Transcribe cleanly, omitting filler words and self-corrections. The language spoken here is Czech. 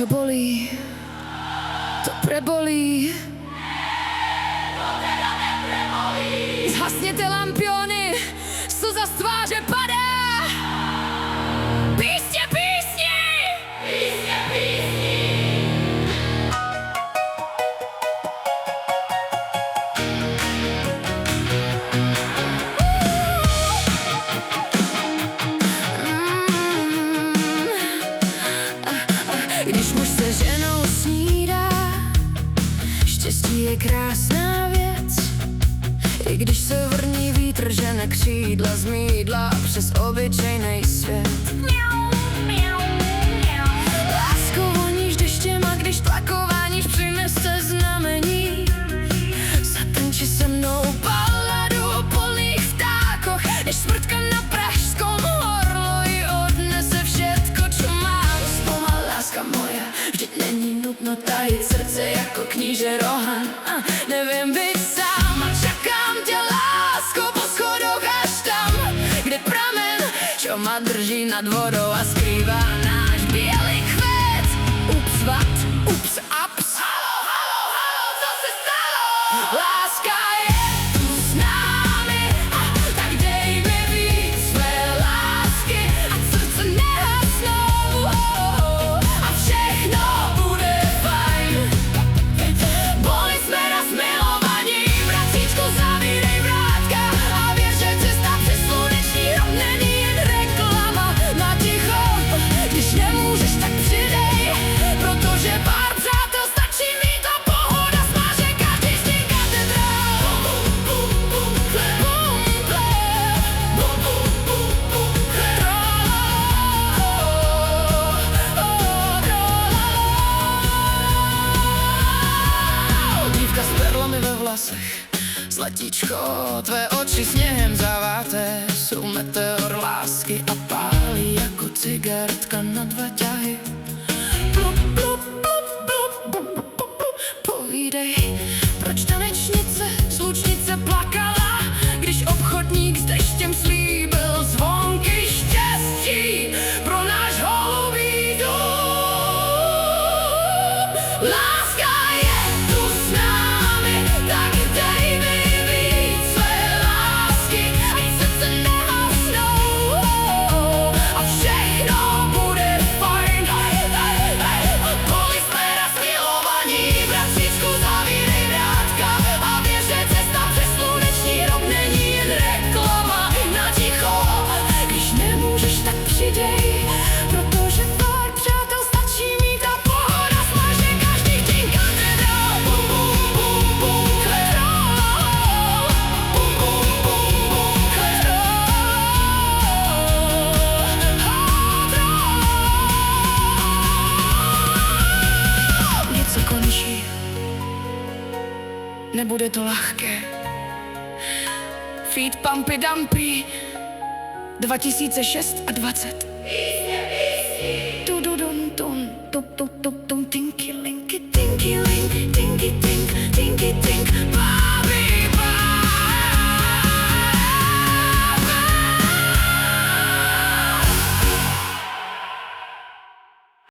čo bolí, to prebolí. Zhasněte lampiony, slza z tváře padá. Písně, písni! Písně, písni! Když muž se ženou snídá, štěstí je krásná věc. I když se vrní vítr, žene křídla z mýdla přes obyčejnej svět. Lásko voníš deštěm a když tlakováníš přinese znamení. Zatanči se mnou baladu o polných vtákoch, než smrtka na pražskom orloji odnese všetko, čo mám. Zpomal, láska moja, vždyť není nutno tajit srdce jako kníže Rohan. Nevím být sám a čakám tě, lásko, po schodoch až tam, kde pramen, čo ma drží nad vodou a skrývá náš bielý kvet. Ups, what? Ups, ups. Halo, halo, halo, co se stalo? Láska je tu s námi, tak dej mi víc své lásky, ať srdce nehasnou a všechno bude fajn. Boli sme raz milovaní, bratříčku, zavírej vrátka a věř, že cesta přes sluneční rok není jen reklama na ticho. Když nemůžeš, tak přidej, protože pár přátel stačí mít a pohoda smáže každý z nich katedrál. Dívka s perlami ve vlasech, zlatíčko, tvé oči sněhem zaváté jsou meteor lásky a pálí jako cigaretka na dva ťahy. Blup, blup, blup, blup, blup, blup, blup. Povídej, proč tanečnice, slučnice plakala, když obchodník s deštěm slíbil zvonky štěstí pro náš holubý dům. Láska je tu s námi, tak dej mi víc své lásky, ať srdce nehasnou a všechno bude fajn. Boli sme raz milovaní, bratříčku, zavírej vrátka a věř, že cesta přes sluneční rok není jen reklama na ticho. Když nemůžeš, tak přidej, protože pár přátel stačí mít a pohoda smaže každý tím katedrál. Bum, bum, bum, bum, katedrál. Bum, bum, bum, bum, katedrál. Něco končí, nebude to lahké. Feed Pumpy Dumpy 2006 a 20. Tu du dum dum, tup tup tup dum, tinky linky, tinky link, tinky tink, tinky tink, bye.